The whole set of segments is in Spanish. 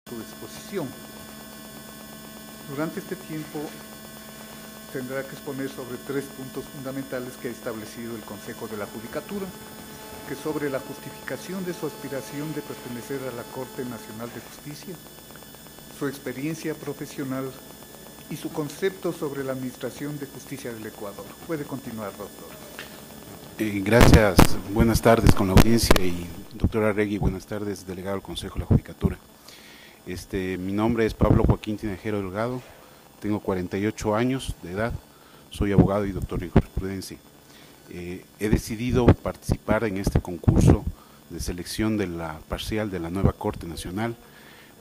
su exposición. Durante este tiempo tendrá que exponer sobre 3 puntos fundamentales que ha establecido el Consejo de la Judicatura, que es sobre la justificación de su aspiración de pertenecer a la Corte Nacional de Justicia, su experiencia profesional y su concepto sobre la administración de justicia del Ecuador. Puede continuar, doctor. Gracias, buenas tardes con la audiencia y doctora Regui, buenas tardes, delegado del Consejo de la Judicatura. Mi nombre es Pablo Joaquín Tinajero Delgado, tengo 48 años de edad, soy abogado y doctor en jurisprudencia. He decidido participar en este concurso de selección de la parcial de la nueva Corte Nacional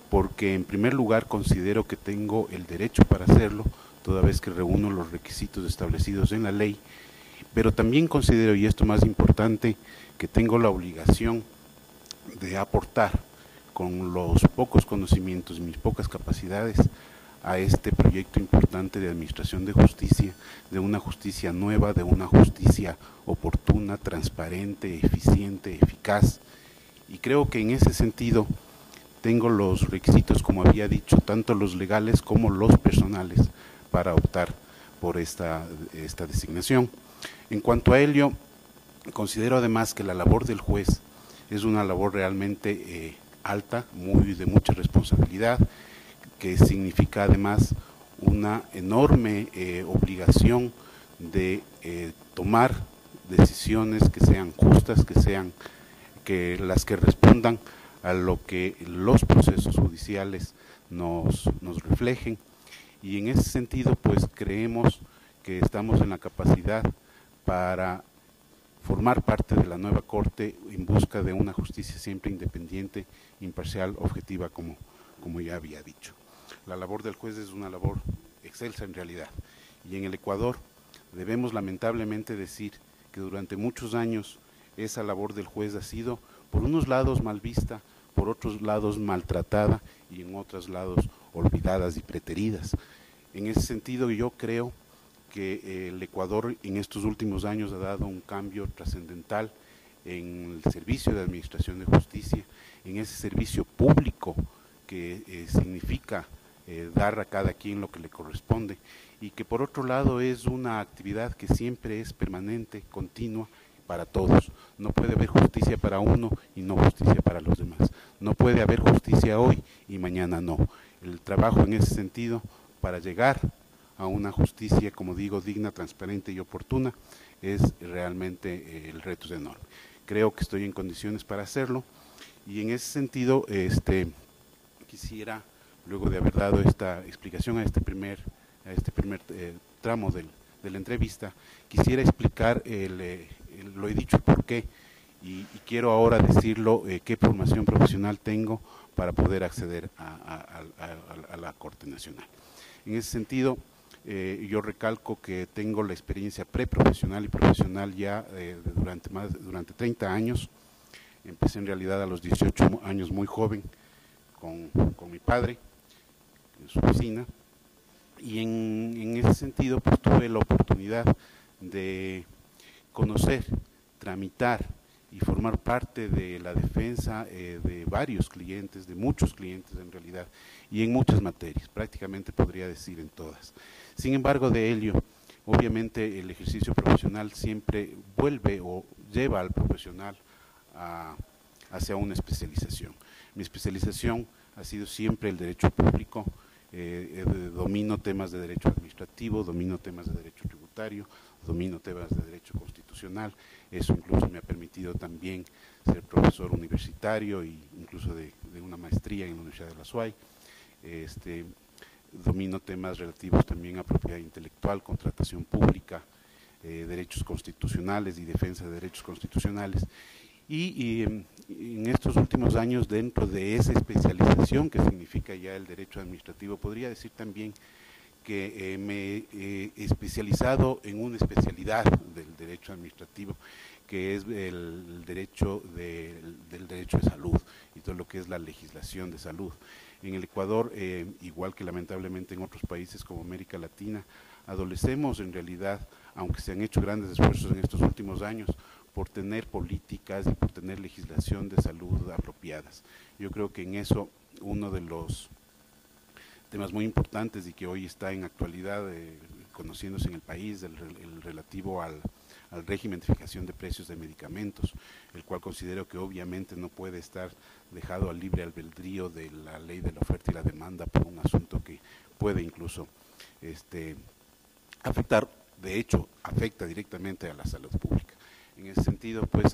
porque en primer lugar considero que tengo el derecho para hacerlo, toda vez que reúno los requisitos establecidos en la ley, pero también considero, y esto más importante, que tengo la obligación de aportar con los pocos conocimientos y mis pocas capacidades a este proyecto importante de administración de justicia, de una justicia nueva, de una justicia oportuna, transparente, eficiente, eficaz. Y creo que en ese sentido tengo los requisitos, como había dicho, tanto los legales como los personales para optar por esta designación. En cuanto a ello, considero además que la labor del juez es una labor realmente alta, de mucha responsabilidad, que significa además una enorme obligación de tomar decisiones que sean justas, que las que respondan a lo que los procesos judiciales nos reflejen, y en ese sentido pues creemos que estamos en la capacidad para formar parte de la nueva Corte en busca de una justicia siempre independiente, imparcial, objetiva, como ya había dicho. La labor del juez es una labor excelsa en realidad, y en el Ecuador debemos lamentablemente decir que durante muchos años esa labor del juez ha sido por unos lados mal vista, por otros lados maltratada y en otros lados olvidadas y preteridas. En ese sentido yo creo que el Ecuador en estos últimos años ha dado un cambio trascendental en el servicio de administración de justicia, en ese servicio público que significa dar a cada quien lo que le corresponde, y que por otro lado es una actividad que siempre es permanente, continua, para todos. No puede haber justicia para uno y no justicia para los demás. No puede haber justicia hoy y mañana no. El trabajo en ese sentido para llegar a una justicia, como digo, digna, transparente y oportuna, es realmente el reto es enorme. Creo que estoy en condiciones para hacerlo, y en ese sentido quisiera, luego de haber dado esta explicación a este primer tramo de la entrevista, quisiera explicar, lo he dicho por qué, y quiero ahora decirlo, qué formación profesional tengo para poder acceder a la Corte Nacional. En ese sentido, yo recalco que tengo la experiencia preprofesional y profesional ya durante 30 años. Empecé en realidad a los 18 años muy joven con mi padre en su oficina, y en ese sentido pues tuve la oportunidad de conocer, tramitar y formar parte de la defensa de varios clientes, de muchos clientes en realidad, y en muchas materias, prácticamente podría decir en todas. Sin embargo, de ello, obviamente el ejercicio profesional siempre vuelve o lleva al profesional hacia una especialización. Mi especialización ha sido siempre el derecho público. Domino temas de derecho administrativo, domino temas de derecho tributario, domino temas de derecho constitucional. Eso incluso me ha permitido también ser profesor universitario e incluso de una maestría en la Universidad de la SUAY. Domino temas relativos también a propiedad intelectual, contratación pública, derechos constitucionales y defensa de derechos constitucionales. Y en estos últimos años, dentro de esa especialización que significa ya el derecho administrativo, podría decir también que me he especializado en una especialidad del derecho administrativo, que es el derecho del derecho de salud y todo lo que es la legislación de salud. En el Ecuador, igual que lamentablemente en otros países como América Latina, adolecemos en realidad, aunque se han hecho grandes esfuerzos en estos últimos años, por tener políticas y por tener legislación de salud apropiadas. Yo creo que en eso uno de los temas muy importantes y que hoy está en actualidad conociéndose en el país, el relativo al régimen de fijación de precios de medicamentos, el cual considero que obviamente no puede estar dejado al libre albedrío de la ley de la oferta y la demanda por un asunto que puede incluso afectar, de hecho, afecta directamente a la salud pública. En ese sentido, pues,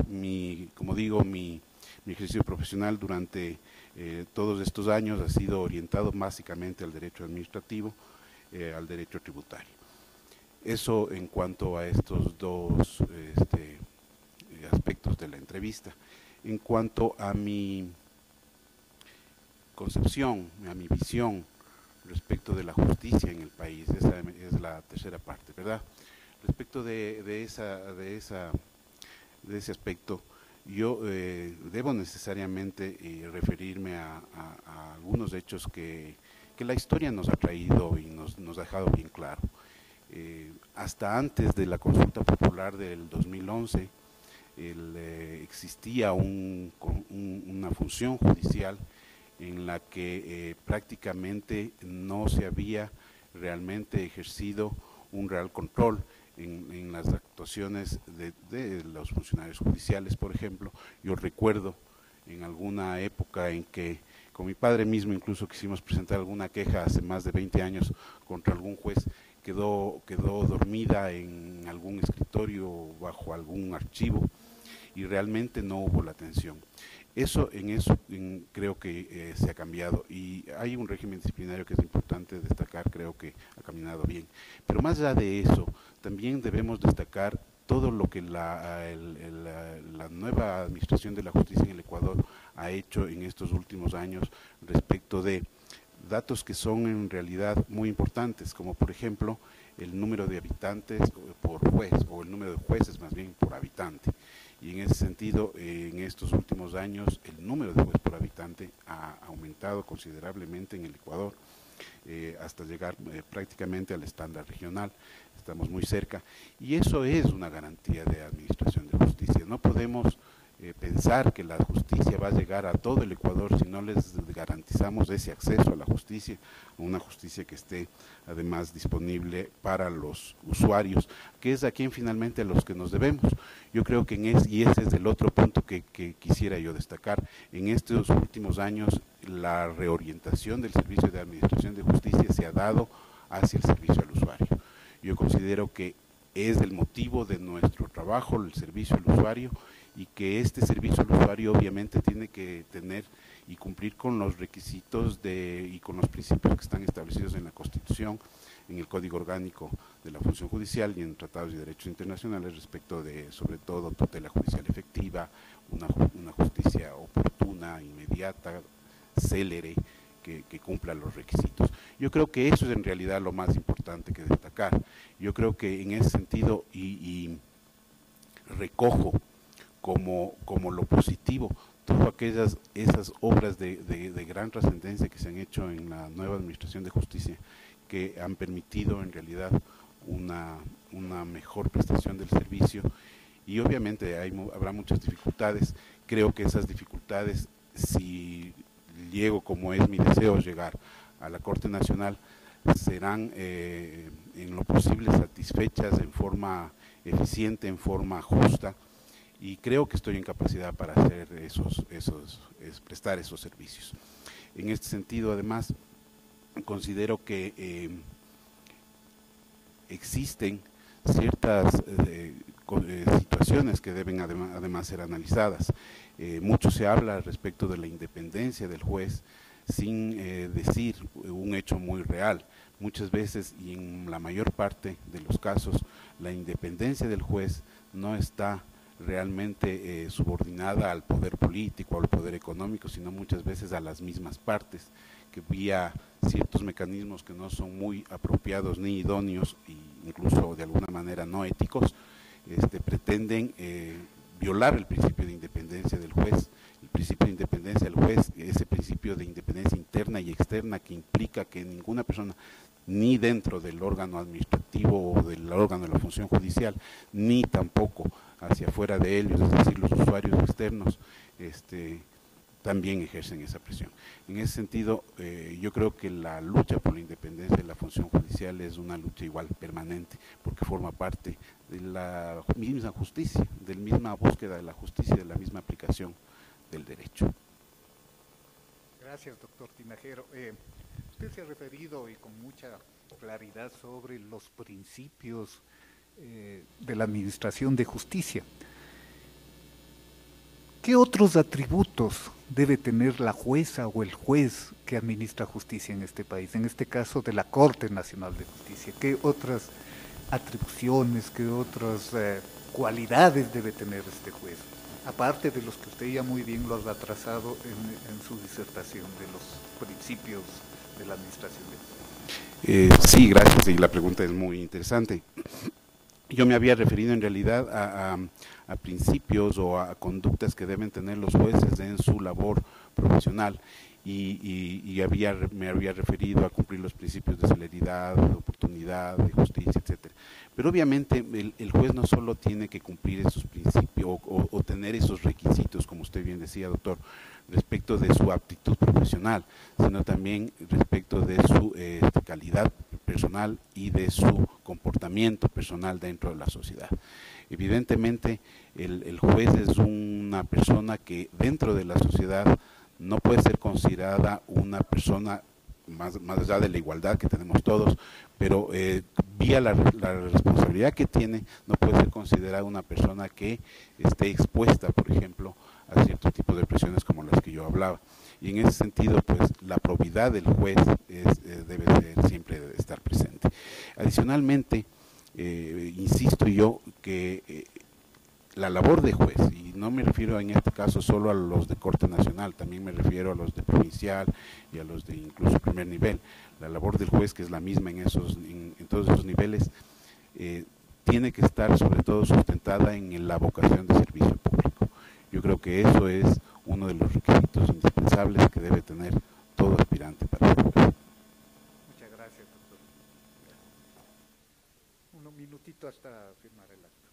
como digo, mi ejercicio profesional durante todos estos años ha sido orientado básicamente al derecho administrativo, al derecho tributario. Eso en cuanto a estos dos aspectos de la entrevista. En cuanto a mi concepción, a mi visión respecto de la justicia en el país, esa es la tercera parte, ¿verdad? Respecto de ese aspecto, yo debo necesariamente referirme a algunos hechos que la historia nos ha traído y nos ha dejado bien claro. Hasta antes de la consulta popular del 2011, existía una función judicial en la que prácticamente no se había realmente ejercido un real control en las actuaciones de los funcionarios judiciales. Por ejemplo, yo recuerdo en alguna época en que con mi padre mismo incluso quisimos presentar alguna queja hace más de 20 años contra algún juez, quedó dormida en algún escritorio bajo algún archivo y realmente no hubo la atención. Creo que se ha cambiado y hay un régimen disciplinario que es importante destacar, creo que ha caminado bien. Pero más allá de eso, también debemos destacar todo lo que la nueva administración de la justicia en el Ecuador ha hecho en estos últimos años respecto de datos que son en realidad muy importantes, como por ejemplo el número de habitantes por juez, o el número de jueces más bien por habitante. Y en ese sentido, en estos últimos años, el número de jueces por habitante ha aumentado considerablemente en el Ecuador, hasta llegar prácticamente al estándar regional. Estamos muy cerca, y eso es una garantía de administración de justicia. No podemos pensar que la justicia va a llegar a todo el Ecuador si no les garantizamos ese acceso a la justicia, a una justicia que esté además disponible para los usuarios, que es a quien finalmente a los que nos debemos. Yo creo que y ese es el otro punto que quisiera yo destacar, en estos últimos años la reorientación del servicio de administración de justicia se ha dado hacia el servicio al usuario. Yo considero que es el motivo de nuestro trabajo, el servicio al usuario, y que este servicio al usuario obviamente tiene que tener y cumplir con los requisitos y con los principios que están establecidos en la Constitución, en el Código Orgánico de la Función Judicial y en tratados y derechos internacionales respecto de, sobre todo, tutela judicial efectiva, una justicia oportuna, inmediata, célere, que cumpla los requisitos. Yo creo que eso es en realidad lo más importante que destacar. Yo creo que en ese sentido, y recojo como lo positivo todas esas obras de gran trascendencia que se han hecho en la nueva administración de justicia, que han permitido en realidad una mejor prestación del servicio, y obviamente habrá muchas dificultades. Creo que esas dificultades, si llego, como es mi deseo, llegar a la Corte Nacional, serán en lo posible satisfechas en forma eficiente, en forma justa, y creo que estoy en capacidad para hacer prestar esos servicios. En este sentido, además, considero que existen ciertas situaciones que deben además ser analizadas. Mucho se habla respecto de la independencia del juez sin decir un hecho muy real. Muchas veces, y en la mayor parte de los casos, la independencia del juez no está realmente subordinada al poder político, al poder económico, sino muchas veces a las mismas partes, que vía ciertos mecanismos que no son muy apropiados ni idóneos, e incluso de alguna manera no éticos, pretenden violar el principio de independencia del juez. El principio de independencia del juez, ese principio de independencia interna y externa, que implica que ninguna persona, ni dentro del órgano administrativo o del órgano de la función judicial, ni tampoco hacia afuera de ellos, es decir, los usuarios externos, también ejercen esa presión. En ese sentido, yo creo que la lucha por la independencia de la función judicial es una lucha igual permanente, porque forma parte de la misma justicia, de la misma búsqueda de la justicia, de la misma aplicación del derecho. Gracias, doctor Tinajero. Usted se ha referido y con mucha claridad sobre los principios de la administración de justicia. ¿Qué otros atributos debe tener la jueza o el juez que administra justicia en este país? En este caso de la Corte Nacional de Justicia. ¿Qué otras atribuciones, qué otras cualidades debe tener este juez? Aparte de los que usted ya muy bien lo ha trazado en su disertación, de los principios de la administración de justicia. Sí, gracias, y la pregunta es muy interesante. Yo me había referido en realidad a principios o a conductas que deben tener los jueces en su labor profesional y me había referido a cumplir los principios de celeridad, de oportunidad, de justicia, etcétera. Pero obviamente el juez no solo tiene que cumplir esos principios o tener esos requisitos, como usted bien decía, doctor, respecto de su aptitud profesional, sino también respecto de su calidad personal y de su comportamiento personal dentro de la sociedad. Evidentemente, el juez es una persona que dentro de la sociedad no puede ser considerada una persona más allá de la igualdad que tenemos todos, pero vía la responsabilidad que tiene, no puede ser considerada una persona que esté expuesta, por ejemplo, a ciertos tipos de presiones como las que yo hablaba. Y en ese sentido, pues la probidad del juez debe ser siempre estar presente. Adicionalmente, insisto yo que la labor de juez, y no me refiero en este caso solo a los de Corte Nacional, también me refiero a los de provincial y a los de incluso primer nivel, la labor del juez, que es la misma en todos esos niveles, tiene que estar sobre todo sustentada en la vocación de servicio público. Yo creo que eso es uno de los requisitos indispensables que debe tener todo aspirante para ser juez. Muchas gracias, doctor. Un minutito hasta firmar el acto.